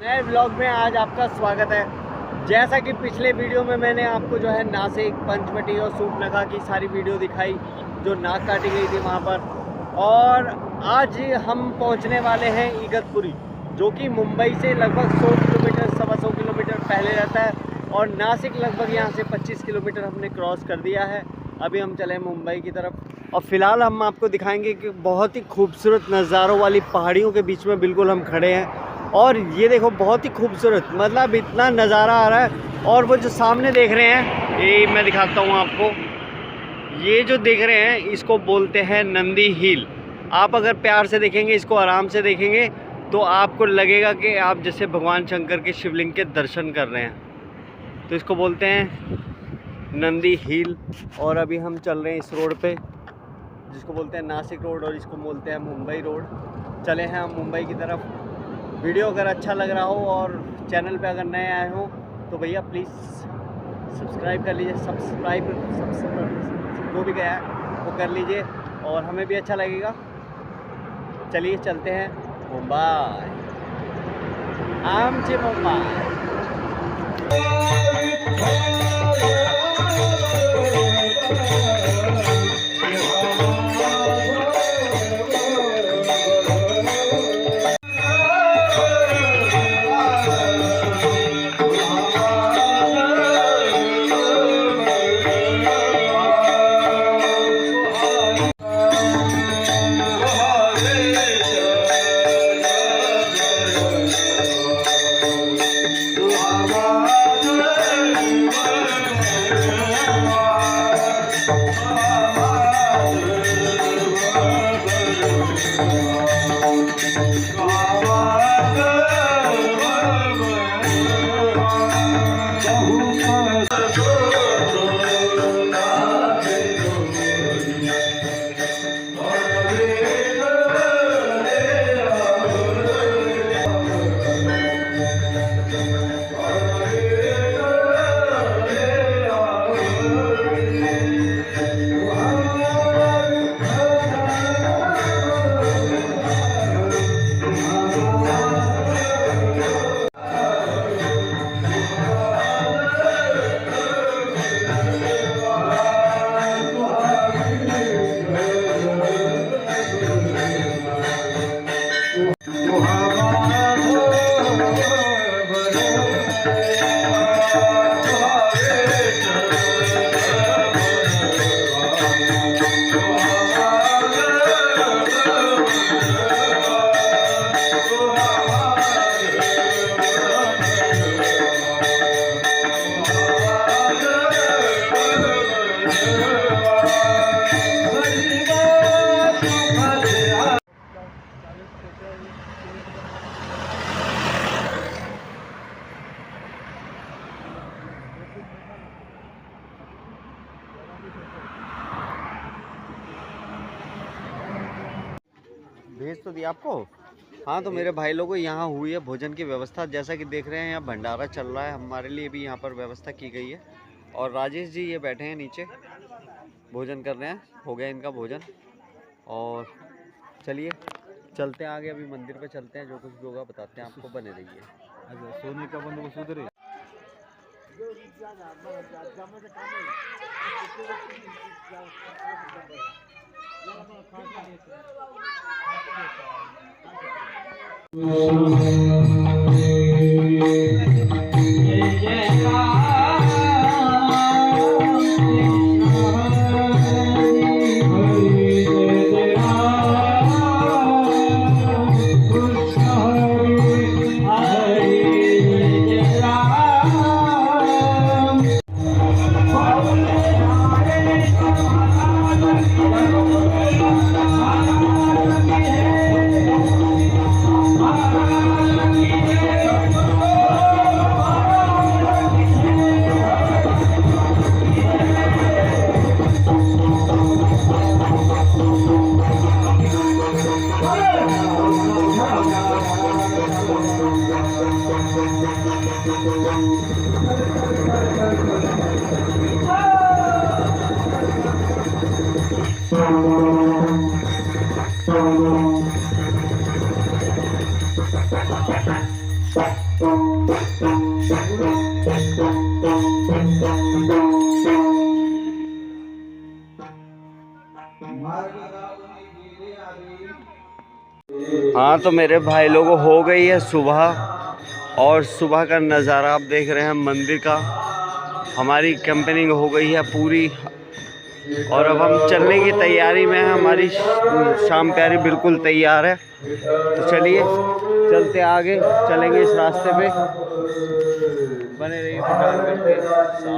नए व्लॉग में आज आपका स्वागत है। जैसा कि पिछले वीडियो में मैंने आपको जो है नासिक, पंचवटी और सूपनखा की सारी वीडियो दिखाई जो नाक काटी गई थी वहाँ पर, और आज हम पहुँचने वाले हैं इगतपुरी, जो कि मुंबई से लगभग 100 किलोमीटर, 125 किलोमीटर पहले रहता है, और नासिक लगभग यहाँ से 25 किलोमीटर हमने क्रॉस कर दिया है। अभी हम चले मुंबई की तरफ, और फिलहाल हम आपको दिखाएंगे कि बहुत ही खूबसूरत नज़ारों वाली पहाड़ियों के बीच में बिल्कुल हम खड़े हैं। और ये देखो बहुत ही खूबसूरत, मतलब इतना नज़ारा आ रहा है। और वो जो सामने देख रहे हैं, ये मैं दिखाता हूँ आपको, ये जो देख रहे हैं इसको बोलते हैं नंदी हिल। आप अगर प्यार से देखेंगे, इसको आराम से देखेंगे, तो आपको लगेगा कि आप जैसे भगवान शंकर के शिवलिंग के दर्शन कर रहे हैं। तो इसको बोलते हैं नंदी हिल। और अभी हम चल रहे हैं इस रोड पे, जिसको बोलते हैं नासिक रोड, और इसको बोलते हैं मुंबई रोड। चले हैं हम मुंबई की तरफ। वीडियो अगर अच्छा लग रहा हो और चैनल पे अगर नए आए हो तो भैया प्लीज़ सब्सक्राइब कर लीजिए। सब्सक्राइब जो भी गया है वो कर लीजिए, और हमें भी अच्छा लगेगा। चलिए चलते हैं मुंबई, आमचे मुंबई। भेज तो दिया आपको। हाँ, तो मेरे भाई लोगों यहाँ हुई है भोजन की व्यवस्था। जैसा कि देख रहे हैं यहाँ भंडारा चल रहा है, हमारे लिए भी यहाँ पर व्यवस्था की गई है। और राजेश जी ये बैठे हैं नीचे, भोजन कर रहे हैं। हो गया इनका भोजन, और चलिए चलते हैं आगे। अभी मंदिर पे चलते हैं, जो कुछ भी होगा बताते हैं आपको, बने रहिए। अच्छा, सोने का बंदोबस्त उधर है। Bye. हाँ तो मेरे भाई लोगों हो गई है सुबह, और सुबह का नज़ारा आप देख रहे हैं मंदिर का। हमारी कैंपेनिंग हो गई है पूरी, और अब हम चलने की तैयारी में हैं। हमारी शाम प्यारी बिल्कुल तैयार है। तो चलिए चलते आगे, चलेंगे इस रास्ते पे। बने रहिए पठानगढ़ के साथ।